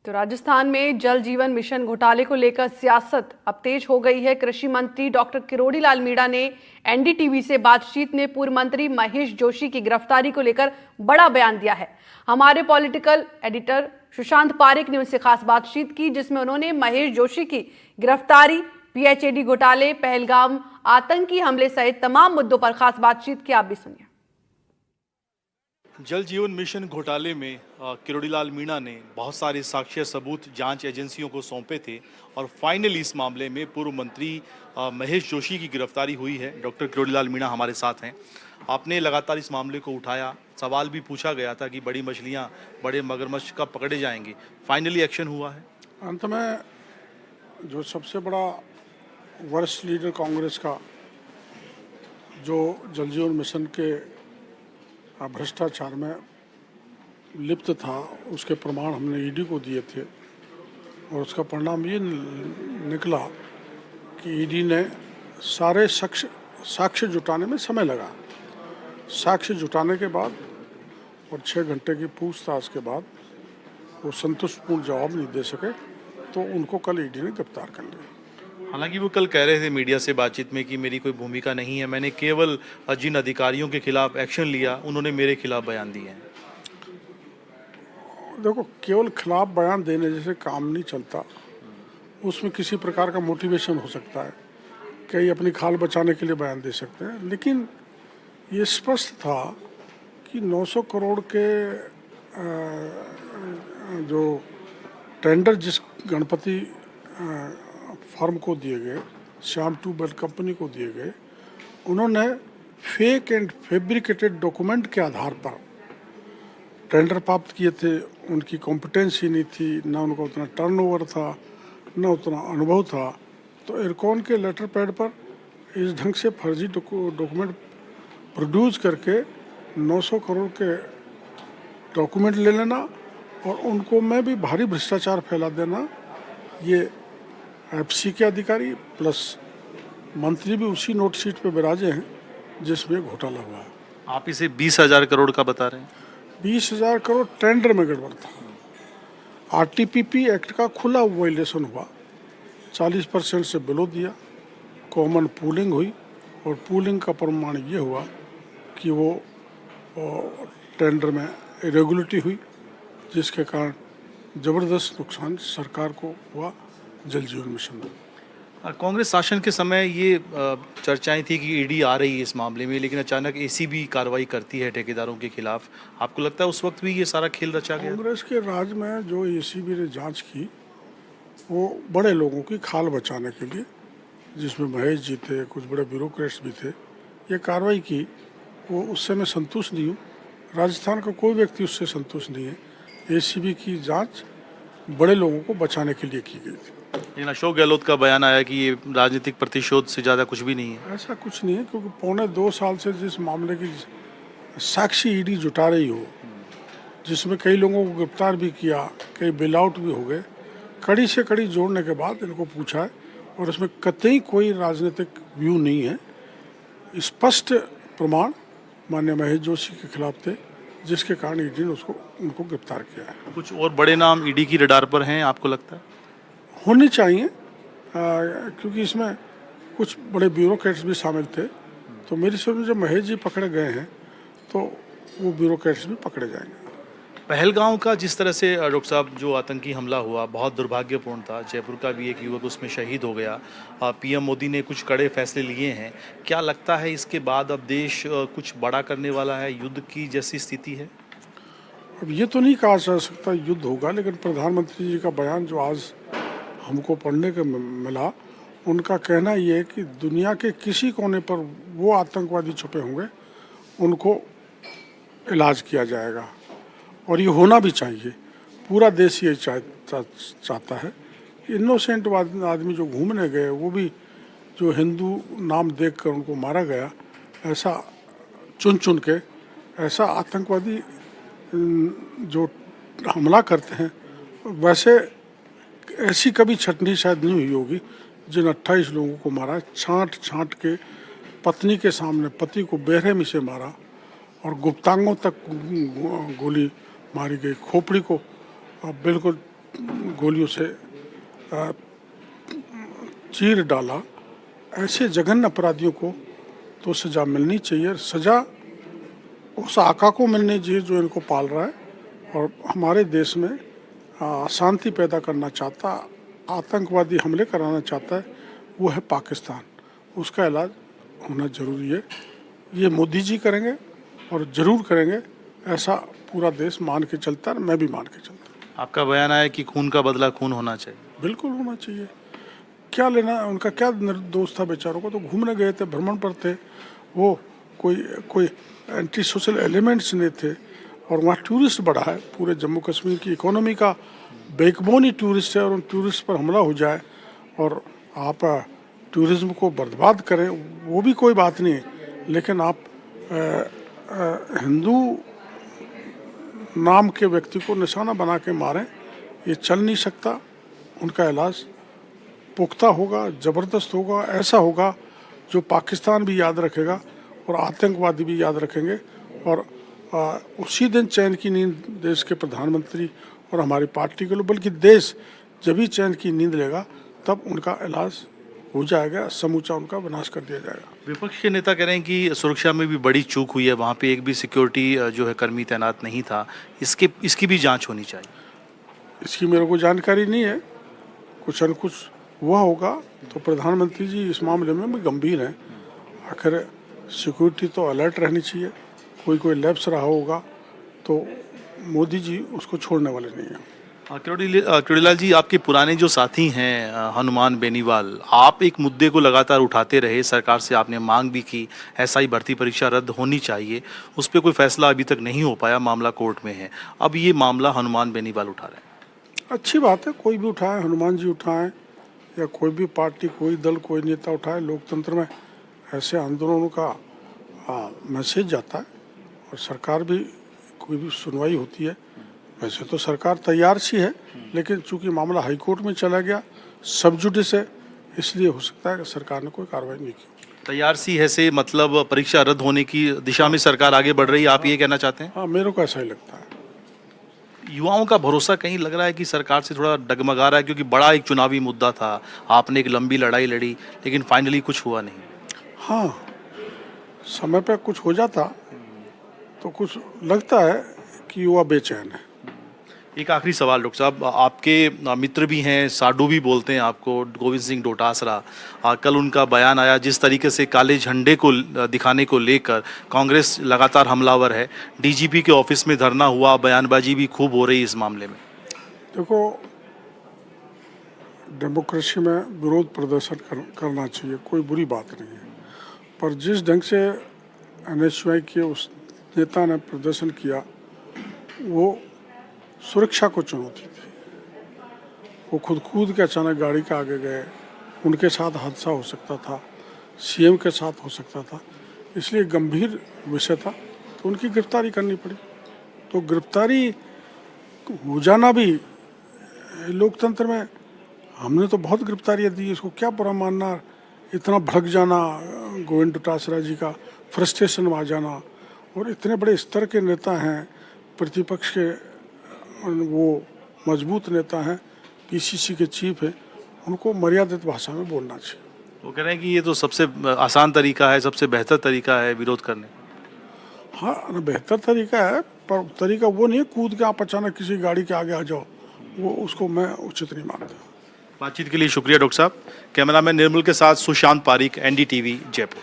तो राजस्थान में जल जीवन मिशन घोटाले को लेकर सियासत अब तेज हो गई है। कृषि मंत्री डॉक्टर किरोड़ी लाल मीणा ने एनडीटीवी से बातचीत में पूर्व मंत्री महेश जोशी की गिरफ्तारी को लेकर बड़ा बयान दिया है। हमारे पॉलिटिकल एडिटर सुशांत पारेख ने उनसे खास बातचीत की, जिसमें उन्होंने महेश जोशी की गिरफ्तारी, पीएचईडी घोटाले, पहलगाम आतंकी हमले सहित तमाम मुद्दों पर खास बातचीत की। आप भी सुनिए। जल जीवन मिशन घोटाले में किरोड़ी लाल मीणा ने बहुत सारे साक्ष्य सबूत जांच एजेंसियों को सौंपे थे और फाइनली इस मामले में पूर्व मंत्री महेश जोशी की गिरफ्तारी हुई है। डॉक्टर किरोड़ी लाल मीणा हमारे साथ हैं। आपने लगातार इस मामले को उठाया, सवाल भी पूछा गया था कि बड़ी मछलियां, बड़े मगरमच्छ कब पकड़े जाएंगे। फाइनली एक्शन हुआ है। अंत में जो सबसे बड़ा वरिष्ठ लीडर कांग्रेस का जो जल जीवन मिशन के भ्रष्टाचार में लिप्त था, उसके प्रमाण हमने ईडी को दिए थे और उसका परिणाम ये निकला कि ईडी ने सारे साक्ष्य जुटाने में समय लगा। साक्ष्य जुटाने के बाद और 6 घंटे की पूछताछ के बाद वो संतुष्टपूर्ण जवाब नहीं दे सके, तो उनको कल ईडी ने गिरफ्तार कर लिया। हालांकि वो कल कह रहे थे मीडिया से बातचीत में कि मेरी कोई भूमिका नहीं है, मैंने केवल जिन अधिकारियों के खिलाफ एक्शन लिया उन्होंने मेरे खिलाफ बयान दिए हैं। देखो, केवल खिलाफ बयान देने जैसे काम नहीं चलता, उसमें किसी प्रकार का मोटिवेशन हो सकता है, कई अपनी खाल बचाने के लिए बयान दे सकते हैं, लेकिन ये स्पष्ट था कि 900 करोड़ के जो टेंडर जिस गणपति फर्म को दिए गए, श्याम ट्यूबवेल कंपनी को दिए गए, उन्होंने फेक एंड फैब्रिकेटेड डॉक्यूमेंट के आधार पर टेंडर प्राप्त किए थे। उनकी कॉम्पिटेंसी नहीं थी, ना उनका उतना टर्नओवर था, ना उतना अनुभव था। तो इरकॉन के लेटर पैड पर इस ढंग से फर्जी डॉक्यूमेंट प्रोड्यूस करके 900 करोड़ के डॉक्यूमेंट ले लेना और उनको में भी भारी भ्रष्टाचार फैला देना, ये एफसी के अधिकारी प्लस मंत्री भी उसी नोट शीट पे विराजे हैं जिसमें घोटाला हुआ है। आप इसे 20,000 करोड़ का बता रहे हैं? 20,000 करोड़ टेंडर में गड़बड़ था। आरटीपीपी एक्ट का खुला वायलेशन हुआ, 40% से बिलो दिया, कॉमन पूलिंग हुई और पूलिंग का प्रमाण ये हुआ कि वो टेंडर में इरेगुलरिटी हुई, जिसके कारण ज़बरदस्त नुकसान सरकार को हुआ जल जीवन मिशन में। कांग्रेस शासन के समय ये चर्चाएं थी कि ईडी आ रही है इस मामले में, लेकिन अचानक एसीबी कार्रवाई करती है ठेकेदारों के खिलाफ। आपको लगता है उस वक्त भी ये सारा खेल रचा गया? कांग्रेस के राज में जो एसीबी ने जांच की, वो बड़े लोगों की खाल बचाने के लिए, जिसमें महेश जी थे, कुछ बड़े ब्यूरोक्रेट्स भी थे, ये कार्रवाई की। वो उससे मैं संतुष्ट नहीं हूँ। राजस्थान का कोई व्यक्ति उससे संतुष्ट नहीं है। एसीबी की जाँच बड़े लोगों को बचाने के लिए की गई थी। लेकिन अशोक गहलोत का बयान आया कि ये राजनीतिक प्रतिशोध से ज़्यादा कुछ भी नहीं है। ऐसा कुछ नहीं है, क्योंकि 2.25 साल से जिस मामले की साक्षी ईडी जुटा रही हो, जिसमें कई लोगों को गिरफ्तार भी किया, कई बेल आउट भी हो गए, कड़ी से कड़ी जोड़ने के बाद इनको पूछा है और इसमें कतई कोई राजनीतिक व्यू नहीं है। स्पष्ट प्रमाण माननीय महेश जोशी के खिलाफ थे, जिसके कारण ईडी ने उनको गिरफ्तार किया है। कुछ और बड़े नाम ईडी की रडार पर हैं, आपको लगता है? होनी चाहिए, क्योंकि इसमें कुछ बड़े ब्यूरोक्रेट्स भी शामिल थे। तो मेरी समझ में जब महेश जी पकड़े गए हैं तो वो ब्यूरोक्रेट्स भी पकड़े जाएंगे। पहलगाम का जिस तरह से डॉक्टर साहब जो आतंकी हमला हुआ बहुत दुर्भाग्यपूर्ण था। जयपुर का भी एक युवक उसमें शहीद हो गया। पीएम मोदी ने कुछ कड़े फैसले लिए हैं। क्या लगता है इसके बाद अब देश कुछ बड़ा करने वाला है, युद्ध की जैसी स्थिति है? अब ये तो नहीं कहा जा सकता युद्ध होगा, लेकिन प्रधानमंत्री जी का बयान जो आज हमको पढ़ने को मिला, उनका कहना ये है कि दुनिया के किसी कोने पर वो आतंकवादी छुपे होंगे, उनको इलाज किया जाएगा और ये होना भी चाहिए। पूरा देश ये चाहता है। इनोसेंट आदमी जो घूमने गए, वो भी जो हिंदू नाम देखकर उनको मारा गया, ऐसा चुन के ऐसा आतंकवादी जो हमला करते हैं, वैसे ऐसी कभी छटनी शायद नहीं हुई होगी जिन 28 लोगों को मारा, छांट के पत्नी के सामने पति को बेरहमी से मारा और गुप्तांगों तक गोली मारी गई, खोपड़ी को बिल्कुल गोलियों से चीर डाला, ऐसे जघन्य अपराधियों को तो सज़ा मिलनी चाहिए। सज़ा उस आका को मिलनी चाहिए जो इनको पाल रहा है और हमारे देश में अशांति पैदा करना चाहता, आतंकवादी हमले कराना चाहता है, वो है पाकिस्तान। उसका इलाज होना ज़रूरी है। ये मोदी जी करेंगे और ज़रूर करेंगे, ऐसा पूरा देश मान के चलता है, मैं भी मान के चलता हूँ। आपका बयान आया कि खून का बदला खून होना चाहिए। बिल्कुल होना चाहिए। क्या लेना, उनका क्या निर्दोष था बेचारों को, तो घूमने गए थे, भ्रमण पर थे, वो कोई एंटी सोशल एलिमेंट्स नहीं थे। और वहाँ टूरिस्ट बढ़ा है, पूरे जम्मू कश्मीर की इकोनॉमी का बैकबोन ही टूरिस्ट है, और उन टूरिस्ट पर हमला हो जाए और आप टूरिज्म को बर्बाद करें, वो भी कोई बात नहीं है, लेकिन आप हिंदू नाम के व्यक्ति को निशाना बना के मारें, ये चल नहीं सकता। उनका इलाज पुख्ता होगा, ज़बरदस्त होगा, ऐसा होगा जो पाकिस्तान भी याद रखेगा और आतंकवादी भी याद रखेंगे। और उसी दिन चैन की नींद देश के प्रधानमंत्री और हमारी पार्टी के लोग, बल्कि देश जब भी चैन की नींद लेगा तब उनका इलाज हो जाएगा, समूचा उनका विनाश कर दिया जाएगा। विपक्ष के नेता कह रहे हैं कि सुरक्षा में भी बड़ी चूक हुई है, वहाँ पे एक भी सिक्योरिटी जो है कर्मी तैनात नहीं था, इसकी भी जांच होनी चाहिए। इसकी मेरे को जानकारी नहीं है, कुछ न कुछ हुआ होगा तो प्रधानमंत्री जी इस मामले में भी गंभीर हैं। आखिर सिक्योरिटी तो अलर्ट रहनी चाहिए, कोई लैप्स रहा होगा तो मोदी जी उसको छोड़ने वाले नहीं हैं। किरोड़ीलाल जी, आपके पुराने जो साथी हैं हनुमान बेनीवाल, आप एक मुद्दे को लगातार उठाते रहे, सरकार से आपने मांग भी की एसआई भर्ती परीक्षा रद्द होनी चाहिए, उस पर कोई फैसला अभी तक नहीं हो पाया, मामला कोर्ट में है। अब ये मामला हनुमान बेनीवाल उठा रहे हैं। अच्छी बात है, कोई भी उठाए, हनुमान जी उठाएं या कोई भी पार्टी, कोई दल, कोई नेता उठाए, लोकतंत्र में ऐसे आंदोलनों का मैसेज जाता है और सरकार भी, कोई भी सुनवाई होती है। वैसे तो सरकार तैयार सी है, लेकिन चूंकि मामला हाईकोर्ट में चला गया, सब जुडिस है, इसलिए हो सकता है कि सरकार ने कोई कार्रवाई नहीं की। तैयार सी है से मतलब परीक्षा रद्द होने की दिशा में सरकार आगे बढ़ रही है, आप ये कहना चाहते हैं? हाँ, मेरे को ऐसा ही लगता है। युवाओं का भरोसा कहीं लग रहा है कि सरकार से थोड़ा डगमगा रहा है, क्योंकि बड़ा एक चुनावी मुद्दा था, आपने एक लंबी लड़ाई लड़ी, लेकिन फाइनली कुछ हुआ नहीं। हाँ, समय पे कुछ हो जाता तो कुछ लगता है कि युवा बेचैन है। एक आखिरी सवाल डॉक्टर साहब, आपके मित्र भी हैं, साडू भी बोलते हैं आपको, गोविंद सिंह डोटासरा, कल उनका बयान आया जिस तरीके से काले झंडे को दिखाने को लेकर कांग्रेस लगातार हमलावर है, डीजीपी के ऑफिस में धरना हुआ, बयानबाजी भी खूब हो रही है इस मामले में। देखो, डेमोक्रेसी में विरोध प्रदर्शन करना चाहिए, कोई बुरी बात नहीं है, पर जिस ढंग से एनएसयूआई के उस नेता ने प्रदर्शन किया, वो सुरक्षा को चुनौती थी। वो कूद के अचानक गाड़ी के आगे गए, उनके साथ हादसा हो सकता था, सीएम के साथ हो सकता था, इसलिए गंभीर विषय था, तो उनकी गिरफ्तारी करनी पड़ी। तो गिरफ्तारी हो जाना भी लोकतंत्र में, हमने तो बहुत गिरफ्तारियाँ दी, इसको क्या बुरा मानना। इतना भड़क जाना गोविंद डोटासरा जी का, फ्रस्ट्रेशन में आ जाना, और इतने बड़े स्तर के नेता हैं, प्रतिपक्ष के वो मजबूत नेता हैं, पीसीसी के चीफ हैं, उनको मर्यादित भाषा में बोलना चाहिए। वो कह रहे हैं कि ये तो सबसे आसान तरीका है, सबसे बेहतर तरीका है विरोध करने। हाँ, बेहतर तरीका है, पर तरीका वो नहीं है कूद के आप अचानक किसी गाड़ी के आगे आ जाओ, वो उसको मैं उचित नहीं मानता। बातचीत के लिए शुक्रिया डॉक्टर साहब। कैमरामैन निर्मल के साथ सुशांत पारिक, एनडीटीवी, जयपुर।